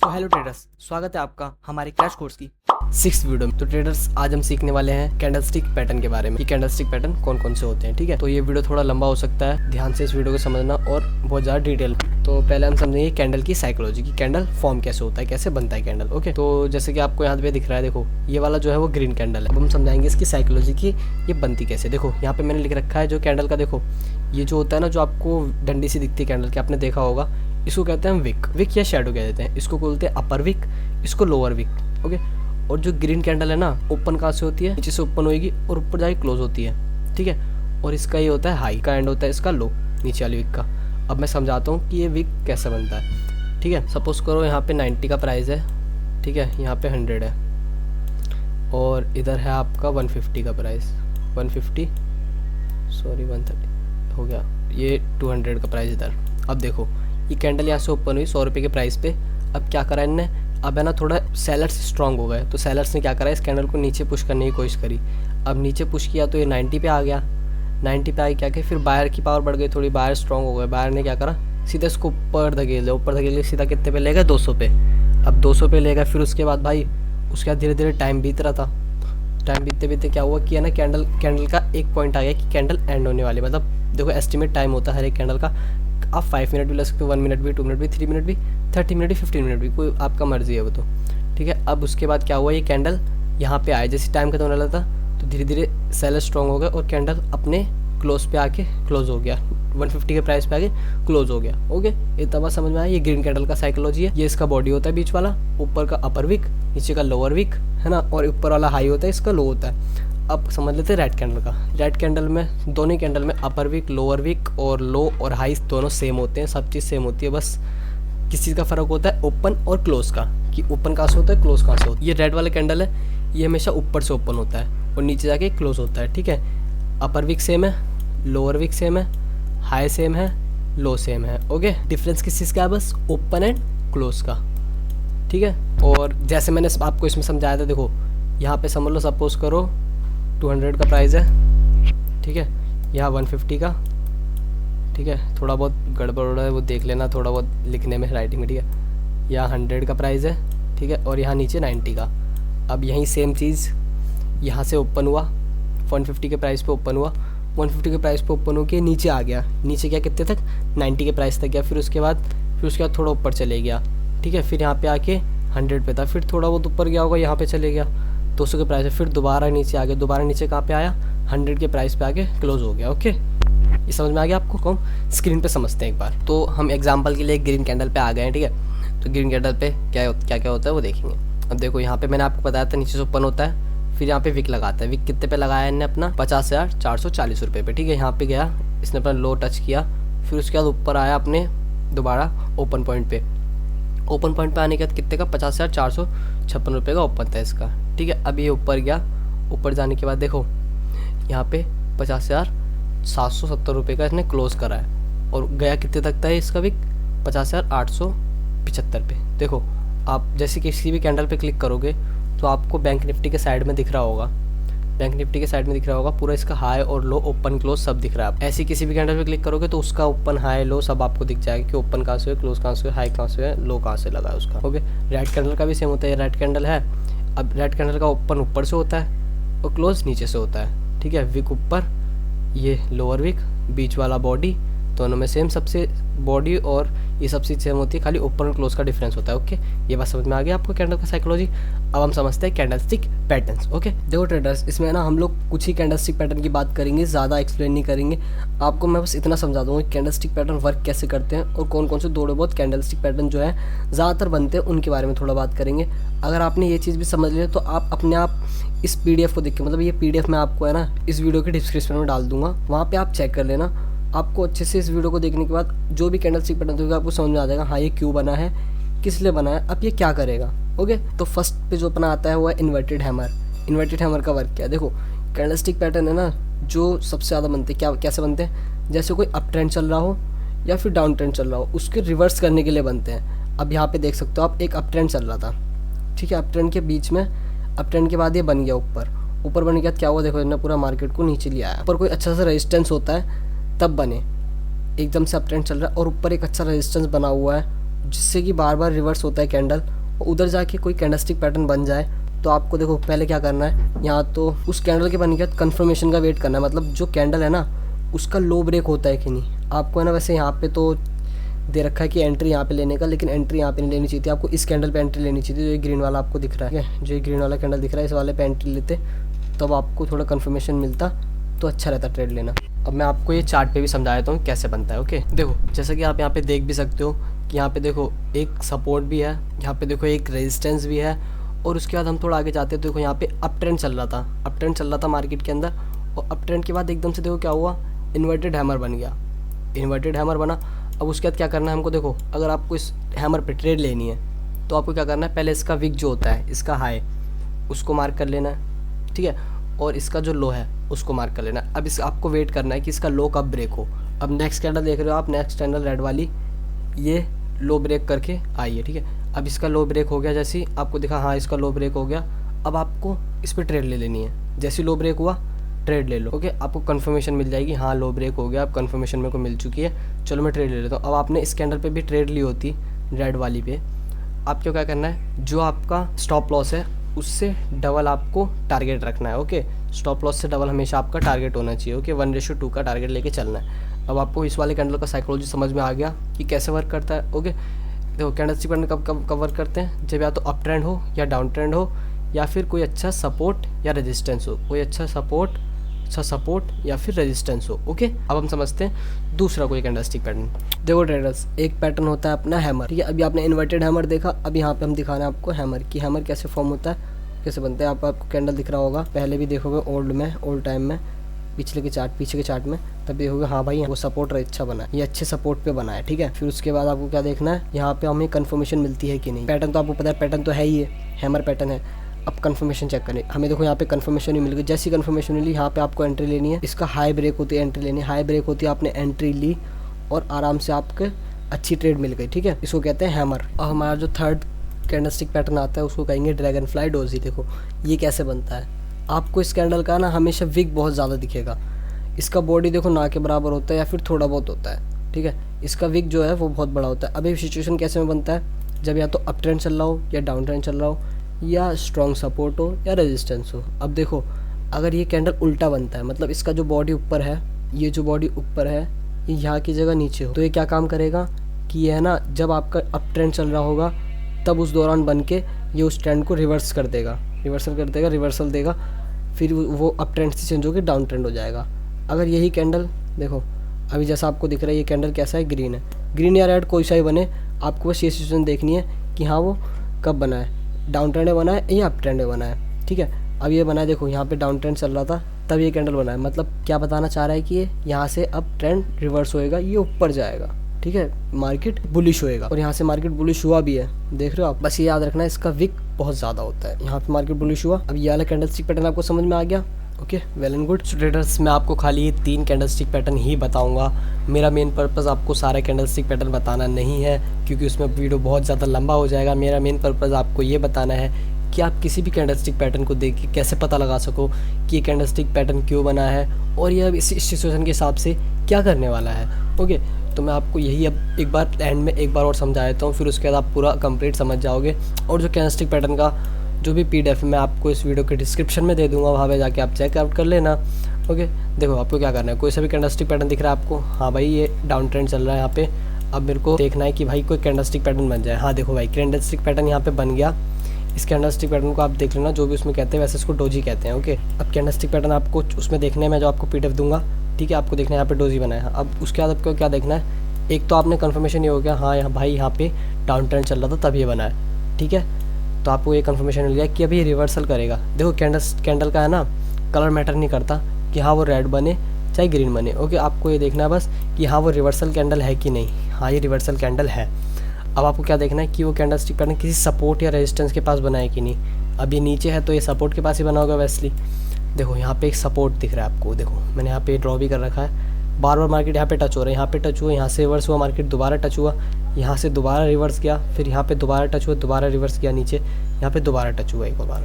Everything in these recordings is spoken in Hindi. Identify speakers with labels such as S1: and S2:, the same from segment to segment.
S1: तो हेलो ट्रेडर्स, स्वागत है आपका हमारे क्रैश कोर्स की 6th वीडियो में। तो ट्रेडर्स, आज हम सीखने वाले हैं कैंडलस्टिक पैटर्न के बारे में कि कैंडलस्टिक पैटर्न कौन कौन से होते हैं। ठीक है, तो ये वीडियो थोड़ा लंबा हो सकता है, ध्यान से इस वीडियो को समझना और बहुत ज़्यादा डिटेल। तो पहले हम समझेंगे कैंडल की साइकोलॉजी की कैंडल फॉर्म कैसे होता है, कैसे बनता है कैंडल। ओके, तो जैसे कि आपको यहाँ पे दिख रहा है, देखो ये वाला जो है वो ग्रीन कैंडल है। अब हम समझाएंगे इसकी साइकोलॉजी की ये बनती कैसे। देखो यहाँ पे मैंने लिख रखा है जो कैंडल का, देखो ये जो होता है ना, जो आपको डंडी सी दिखती है कैंडल की, आपने देखा होगा, इसको कहते हैं विक या शेडो कह देते हैं। इसको बोलते हैं अपर विक, इसको लोअर विक। ओके, और जो ग्रीन कैंडल है ना, ओपन कहाँ से होती है, नीचे से ओपन होगी और ऊपर जाके क्लोज होती है। ठीक है, और इसका ये होता है हाई का एंड होता है इसका लो, नीचे वाली विक का। अब मैं समझाता हूँ कि ये विक कैसे बनता है। ठीक है, सपोज करो यहाँ पे 90 का प्राइस है, ठीक है, यहाँ पे 100 है और इधर है आपका 150 का प्राइस, 130 130 हो गया, ये 200 का प्राइस इधर। अब देखो ये कैंडल यहाँ से ओपन हुई 100 रुपये के प्राइस पे। अब क्या करा इनने, अब है ना थोड़ा सेलर्स स्ट्रांग हो गए, तो सेलर्स ने क्या करा, इस कैंडल को नीचे पुश करने की कोशिश करी। अब नीचे पुश किया तो ये 90 पे आ गया, 90 पे आके क्या किया, फिर बायर की पावर बढ़ गई थोड़ी, बायर स्ट्रांग हो गए। बायर ने क्या करा, सीधा इसको ऊपर धकेल सीधा कितने पे लेगा, 200 पे। अब 200 पे लेगा, फिर उसके बाद भाई उसके बाद धीरे धीरे टाइम बीत रहा था। टाइम बीतते बीतते क्या हुआ कि है ना, कैंडल का एक पॉइंट आ गया कि कैंडल एंड होने वाली। मतलब देखो एस्टिमेट टाइम होता है हर एक कैंडल का, आप 5 मिनट भी ले सकते हो, 1 मिनट भी, 2 मिनट भी, 3 मिनट भी, 30 मिनट भी, 15 मिनट भी, कोई आपका मर्जी है वो तो। ठीक है, अब उसके बाद क्या हुआ, ये कैंडल यहाँ पे आए, जैसे टाइम खत्म होने लगा था तो धीरे धीरे सेलर स्ट्रॉन्ग हो गया और कैंडल अपने क्लोज पे आके क्लोज हो गया, 150 के प्राइस पे आके क्लोज हो गया। ओके, इतना बात समझ में आया। ये ग्रीन कैंडल का साइकोलॉजी है। ये इसका बॉडी होता है बीच वाला, ऊपर का अपर विक, नीचे का लोअर विक है ना, और ऊपर वाला हाई होता है, इसका लो होता है। अब समझ लेते हैं रेड कैंडल का। रेड कैंडल में, दोनों कैंडल में अपर विक, लोअर विक और लो और हाई दोनों सेम होते हैं, सब चीज़ सेम होती है। बस किस चीज़ का फ़र्क होता है, ओपन और क्लोज का, कि ओपन कहाँ से होता है, क्लोज कहाँ से होता है। ये रेड वाला कैंडल है, ये हमेशा ऊपर से ओपन होता है और नीचे जाके क्लोज होता है। ठीक है, अपर विक सेम है, लोअर विक सेम है, हाई सेम है, लो सेम है। ओके, डिफरेंस किस चीज़ का है, बस ओपन एंड क्लोज का। ठीक है, और जैसे मैंने आपको इसमें समझाया था, देखो यहाँ पे समझ लो, सपोज करो 200 का प्राइस है, ठीक है, यहाँ 150 का। ठीक है, थोड़ा बहुत गड़बड़ हो रहा है वो देख लेना, थोड़ा बहुत लिखने में, राइटिंग में। ठीक है, यहाँ 100 का प्राइस है, ठीक है, और यहाँ नीचे 90 का। अब यहीं सेम चीज़ यहाँ से ओपन हुआ, 150 के प्राइस पे ओपन हुआ, 150 के प्राइस पे ओपन होकर नीचे आ गया, नीचे क्या कितने तक, 90 के प्राइस तक गया। फिर उसके बाद थोड़ा ऊपर चले गया। ठीक है, फिर यहाँ पे आके 100 पे था, फिर थोड़ा बहुत ऊपर गया होगा, यहाँ पे चले गया 200 के प्राइस है, फिर दोबारा नीचे आ गया, दोबारा नीचे कहाँ पे आया, 100 के प्राइस पे आके क्लोज हो गया। ओके, ये समझ में आ गया आपको। कौन स्क्रीन पे समझते हैं एक बार। तो हम एग्जांपल के लिए ग्रीन कैंडल पे आ गए हैं। ठीक है, तो ग्रीन कैंडल पे क्या क्या होता है वो देखेंगे। अब देखो यहाँ पे मैंने आपको बताया था नीचे से ओपन होता है, फिर यहाँ पे विक लगाता है। विक कितने पे लगाया इन्हें, अपना 50,440 रुपये पे। ठीक है, यहाँ पे गया, इसने अपना लो टच किया, फिर उसके बाद ऊपर आया अपने दोबारा ओपन पॉइंट पे। ओपन पॉइंट पे आने के बाद कितने का, 50,456 रुपये का ओपन था इसका। ठीक है, अब ये ऊपर गया, ऊपर जाने के बाद देखो यहाँ पे 50,770 रुपये का इसने क्लोज करा है, और गया कितने तक था इसका विक, 50,875 पे। देखो आप जैसे किसी भी कैंडल पे क्लिक करोगे तो आपको बैंक निफ्टी के साइड में दिख रहा होगा, बैंक निफ्टी के साइड में दिख रहा होगा पूरा इसका हाई और लो, ओपन क्लोज सब दिख रहा है। ऐसे किसी भी कैंडल पे क्लिक करोगे तो उसका ओपन हाई लो सब आपको दिख जाएगा कि ओपन कहाँ से है, क्लोज कहाँ से है, हाई कहाँ से है, लो कहाँ से लगा है उसका। ओके, रेड कैंडल का भी सेम होता है। रेड कैंडल है, अब रेड कैंडल का ओपन ऊपर से होता है और क्लोज नीचे से होता है। ठीक है, विक ऊपर, ये लोअर विक, बीच वाला बॉडी, दोनों में सेम, सबसे बॉडी और ये सब चीज़ सेम होती है, खाली ओपन और क्लोज का डिफरेंस होता है। ओके, ये बात समझ में आ गया आपको कैंडल का साइकोलॉजी। अब हम समझते हैं कैंडलस्टिक पैटर्न्स। ओके, देखो ट्रेडर्स, इसमें ना हम लोग कुछ ही कैंडलस्टिक पैटर्न की बात करेंगे, ज़्यादा एक्सप्लेन नहीं करेंगे। आपको मैं बस इतना समझा दूँगा कैंडलस्टिक पैटर्न वर्क कैसे करते हैं और कौन कौन से थोड़े बहुत कैंडलस्टिक पैटर्न जो है ज़्यादातर बनते हैं उनके बारे में थोड़ा बात करेंगे। अगर आपने ये चीज़ भी समझ लिया तो आप अपने आप इस PDF को देख के, मतलब ये PDF मैं आपको है ना इस वीडियो के डिस्क्रिप्शन में डाल दूंगा, वहाँ पे आप चेक कर लेना। आपको अच्छे से इस वीडियो को देखने के बाद जो भी कैंडलस्टिक पैटर्न होगा आपको समझ में आ जाएगा, हाँ ये क्यों बना है, किस लिए बना है, अब ये क्या करेगा। ओके, तो फर्स्ट पे जो अपना आता है वो है इन्वर्टेड हैमर। इन्वर्टेड हैमर का वर्क क्या है, देखो कैंडलस्टिक पैटर्न है ना जो सबसे ज़्यादा बनते हैं, क्या कैसे बनते हैं, जैसे कोई अप ट्रेंड चल रहा हो या फिर डाउन ट्रेंड चल रहा हो, उसके रिवर्स करने के लिए बनते हैं। अब यहाँ पे देख सकते हो आप, एक अप ट्रेंड चल रहा था, ठीक है, अप ट्रेंड के बीच में, अप ट्रेंड के बाद ये बन गया ऊपर बनने के बाद क्या हुआ, देखो इन्होंने पूरा मार्केट को नीचे लिया है। ऊपर कोई अच्छा सा रेजिस्टेंस होता है तब बने, एकदम से अप ट्रेंड चल रहा है और ऊपर एक अच्छा रेजिस्टेंस बना हुआ है, जिससे कि बार बार रिवर्स होता है कैंडल, और उधर जाके कोई कैंडलस्टिक पैटर्न बन जाए। तो आपको देखो पहले क्या करना है, यहाँ तो उस कैंडल के बनने के बाद कन्फर्मेशन का वेट करना है, मतलब जो कैंडल है ना उसका लो ब्रेक होता है कि नहीं। आपको है ना वैसे यहाँ पे तो दे रखा है कि एंट्री यहाँ पे लेने का, लेकिन एंट्री यहाँ पे नहीं लेनी चाहिए थी आपको, इस कैंडल पे एंट्री लेनी चाहिए थी। जो ये ग्रीन वाला आपको दिख रहा है, जो ये ग्रीन वाला कैंडल दिख रहा है, इस वाले पे एंट्री लेते तब आपको थोड़ा कन्फर्मेशन मिलता तो अच्छा रहता ट्रेड लेना। अब मैं आपको ये चार्ट पे भी समझा देता हूँ कैसे बनता है। ओके देखो, जैसा कि आप यहाँ पे देख भी सकते हो कि यहाँ पे देखो एक सपोर्ट भी है, यहाँ पे देखो एक रेजिस्टेंस भी है, और उसके बाद हम थोड़ा आगे जाते हैं तो देखो यहाँ पे अप ट्रेंड चल रहा था मार्केट के अंदर, और अप ट्रेंड के बाद एकदम से देखो क्या हुआ, इन्वर्टेड हैमर बन गया, इन्वर्टेड हैमर बना। अब उसके बाद क्या करना है हमको, देखो अगर आपको इस हैमर पे ट्रेड लेनी है तो आपको क्या करना है, पहले इसका विक जो होता है, इसका हाई उसको मार्क कर लेना है, ठीक है, और इसका जो लो है उसको मार्क कर लेना है। अब इस आपको वेट करना है कि इसका लो कब ब्रेक हो। अब नेक्स्ट कैंडल देख रहे हो आप, नेक्स्ट कैंडल रेड वाली, ये लो ब्रेक करके आई है, ठीक है। अब इसका लो ब्रेक हो गया, जैसे ही आपको दिखा हाँ इसका लो ब्रेक हो गया, अब आपको इस पर ट्रेड ले लेनी है। जैसे लो ब्रेक हुआ ट्रेड ले लो, ओके, आपको कंफर्मेशन मिल जाएगी, हाँ लो ब्रेक हो गया, अब कंफर्मेशन मेरे को मिल चुकी है, चलो मैं ट्रेड ले लेता हूँ। अब आपने इस कैंडल पे भी ट्रेड ली होती रेड वाली पे, आपको क्या करना है, जो आपका स्टॉप लॉस है उससे डबल आपको टारगेट रखना है। ओके, स्टॉप लॉस से डबल हमेशा आपका टारगेट होना चाहिए। ओके, 1:2 का टारगेट लेके चलना है। अब आपको इस वाले कैंडल का साइकोलॉजी समझ में आ गया कि कैसे वर्क करता है। ओके देखो, कैंडलस्टिक पैटर्न कब वर्क करते हैं, जब या तो अप ट्रेंड हो या डाउन ट्रेंड हो, या फिर कोई अच्छा सपोर्ट या रेजिस्टेंस हो, कोई अच्छा सपोर्ट या फिर रेजिस्टेंस हो। ओके, अब हम समझते हैं दूसरा कोई कैंडलस्टिक पैटर्न। देखो ट्रेडर्स, एक पैटर्न होता है अपना हैमर, ठीक है। अभी आपने इन्वर्टेड हैमर देखा, अब यहाँ पे हम दिखाना है आपको हैमर की, हैमर कैसे फॉर्म होता है, कैसे बनते हैं। आपको कैंडल दिख रहा होगा, पहले भी देखोगे ओल्ड टाइम में, पीछे के चार्ट में, तब देखोगे हाँ भाई वो सपोर्ट अच्छा बना है, ये अच्छे सपोर्ट पे बना है, ठीक है। फिर उसके बाद आपको क्या देखना है, यहाँ पे हमें कंफर्मेशन मिलती है कि नहीं। पैटर्न तो आपको पता है, पैटर्न तो है ही है, हैमर पैटर्न है। अब कंफर्मेशन चेक करें, हमें देखो यहाँ पे कंफर्मेशन ही मिल गई। जैसी कंफर्मेशन मिली, यहाँ पे आपको एंट्री लेनी है, इसका हाई ब्रेक होती है, एंट्री लेनी है, हाई ब्रेक होती है, आपने एंट्री ली और आराम से आपके अच्छी ट्रेड मिल गई, ठीक है। इसको कहते हैं हैमर। और हमारा जो थर्ड कैंडलस्टिक पैटर्न आता है उसको कहेंगे ड्रैगन फ्लाई डोजी। देखो ये कैसे बनता है, आपको इस कैंडल का ना हमेशा विक बहुत ज़्यादा दिखेगा, इसका बॉडी देखो ना के बराबर होता है या फिर थोड़ा बहुत होता है, ठीक है। इसका विक जो है वो बहुत बड़ा होता है। अब ये सिचुएशन कैसे में बनता है, जब या तो अप ट्रेंड चल रहा हो या डाउन ट्रेंड चल रहा हो, या स्ट्रॉन्ग सपोर्ट हो या रेजिस्टेंस हो। अब देखो अगर ये कैंडल उल्टा बनता है, मतलब इसका जो बॉडी ऊपर है, ये जो बॉडी ऊपर है ये यहाँ की जगह नीचे हो, तो ये क्या काम करेगा कि ये है ना, जब आपका अप ट्रेंड चल रहा होगा तब उस दौरान बन के ये उस ट्रेंड को रिवर्सल देगा, फिर वो अप ट्रेंड से चेंज होकर डाउन ट्रेंड हो जाएगा। अगर यही कैंडल देखो अभी जैसा आपको दिख रहा है, ये कैंडल कैसा है, ग्रीन है, ग्रीन या रेड कोई सा ही बने, आपको बस ये सिचुएशन देखनी है कि हाँ वो कब बना है, डाउन ट्रेंड में बना है या अप ट्रेंड में बना है, ठीक है। अब ये बना है, देखो यहाँ पे डाउन ट्रेंड चल रहा था तब ये कैंडल बना है, मतलब क्या बताना चाह रहा है कि ये यहाँ से अब ट्रेंड रिवर्स होएगा, ये ऊपर जाएगा, ठीक है, मार्केट बुलिश होएगा। और यहाँ से मार्केट बुलिश हुआ भी है, देख रहे हो आप। बस ये याद रखना है, इसका विक बहुत ज़्यादा होता है। यहाँ पे मार्केट बुलिश हुआ। अब ये वाला कैंडलस्टिक पैटर्न आपको समझ में आ गया। Okay, well and good. Traders, मैं आपको खाली ये 3 कैंडलस्टिक पैटर्न ही बताऊंगा। मेरा मेन पर्पज़ आपको सारे कैंडलस्टिक पैटर्न बताना नहीं है, क्योंकि उसमें वीडियो बहुत ज़्यादा लंबा हो जाएगा। मेरा मेन पर्पज़ आपको ये बताना है कि आप किसी भी कैंडलस्टिक पैटर्न को देख के कैसे पता लगा सको कि ये कैंडलस्टिक पैटर्न क्यों बना है और ये अब इस सिचुएशन के हिसाब से क्या करने वाला है। ओके, तो मैं आपको यही अब एक बार एंड में एक बार और समझा देता हूँ, फिर उसके बाद आप पूरा कंप्लीट समझ जाओगे। और जो कैंडलस्टिक पैटर्न का जो भी PDF मैं आपको इस वीडियो के डिस्क्रिप्शन में दे दूंगा, वहाँ पे जाके आप चेक आउट कर लेना। ओके, देखो आपको क्या करना है, कोई सा भी कैंडलस्टिक पैटर्न दिख रहा है आपको, हाँ भाई ये डाउन ट्रेंड चल रहा है यहाँ पे, अब मेरे को देखना है कि भाई कोई कैंडलस्टिक पैटर्न बन जाए। हाँ देखो भाई, कैंडलस्टिक पैटर्न यहाँ पे बन गया। इस कैंडलस्टिक पैटर्न को आप देख लेना, जो भी उसमें कहते हैं वैसे इसको डोजी कहते हैं। ओके, अब कैंडलस्टिक पैटर्न आपको उसमें देखने में जो आपको PDF दूंगा, ठीक है, आपको देखना है यहाँ पे डोजी बना है। अब उसके बाद आपको क्या देखना है, एक तो आपने कंफर्मेशन ये हो गया, हाँ यहाँ भाई यहाँ पे डाउन ट्रेंड चल रहा था तब ये बना है, ठीक है, तो आपको ये कंफर्मेशन मिल गया कि अभी ये रिवर्सल करेगा। देखो कैंडल का है ना, कलर मैटर नहीं करता कि हाँ वो रेड बने चाहे ग्रीन बने। ओके, आपको ये देखना है बस कि हाँ वो रिवर्सल कैंडल है कि नहीं। हाँ ये रिवर्सल कैंडल है। अब आपको क्या देखना है कि वो कैंडलस्टिक पैटर्न किसी सपोर्ट या रेजिस्टेंस के पास बना है कि नहीं। अब ये नीचे है तो ये सपोर्ट के पास ही बना होगा वैसली। देखो यहाँ पे एक सपोर्ट दिख रहा है आपको, देखो मैंने यहाँ पे ड्रॉ भी कर रखा है। बार बार मार्केट यहाँ पे टच हो रहा है, यहाँ पे टच हुआ, यहाँ से रिवर्स हुआ, मार्केट दोबारा टच हुआ, यहाँ से दोबारा रिवर्स किया, फिर यहाँ पे दोबारा टच हुआ, दोबारा रिवर्स किया नीचे, यहाँ पे दोबारा टच हुआ एक और बार।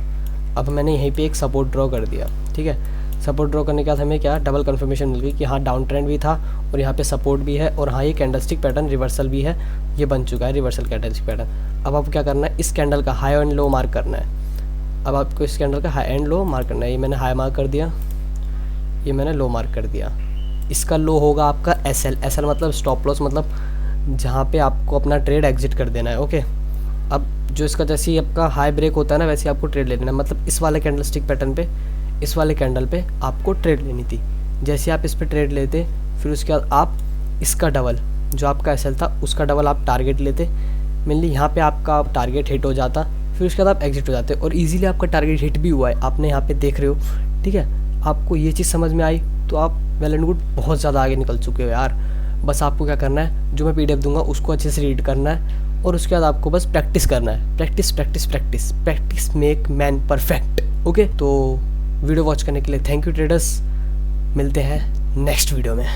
S1: अब मैंने यहीं पे एक सपोर्ट ड्रॉ कर दिया, ठीक है। सपोर्ट ड्रॉ करने के बाद हमें क्या डबल कंफर्मेशन मिल गई कि हाँ डाउन ट्रेंड भी था और यहाँ पे सपोर्ट भी है और हाँ ये कैंडलस्टिक पैटर्न रिवर्सल भी है, ये बन चुका है रिवर्सल कैंडलस्टिक पैटर्न। अब आपको क्या करना है, इस कैंडल का हाई एंड लो मार्क करना है। अब आपको इस कैंडल का हाई एंड लो मार्क करना है। ये मैंने हाई मार्क कर दिया, ये मैंने लो मार्क कर दिया। इसका लो होगा आपका एसएल, एसएल मतलब स्टॉप लॉस, मतलब जहाँ पे आपको अपना ट्रेड एग्जिट कर देना है। ओके, अब जो इसका जैसे ही आपका हाई ब्रेक होता है ना, वैसे आपको ट्रेड ले लेना है। मतलब इस वाले कैंडलस्टिक पैटर्न पे, इस वाले कैंडल पे आपको ट्रेड लेनी थी। जैसे आप इस पे ट्रेड लेते, फिर उसके बाद आप इसका डबल, जो आपका एसएल था उसका डबल आप टारगेट लेते। मेनली यहाँ पे आपका टारगेट हिट हो जाता, फिर उसके बाद आप एग्जिट हो जाते और इजीली आपका टारगेट हिट भी हुआ है, आपने यहाँ पे देख रहे हो। ठीक है, आपको ये चीज़ समझ में आई तो आप वेल एंड गुड, बहुत ज़्यादा आगे निकल चुके हो यार। बस आपको क्या करना है, जो मैं पीडीएफ दूंगा उसको अच्छे से रीड करना है और उसके बाद आपको बस प्रैक्टिस करना है। Practice practice practice practice make man perfect. Okay, तो वीडियो वॉच करने के लिए थैंक यू ट्रेडर्स, मिलते हैं नेक्स्ट वीडियो में।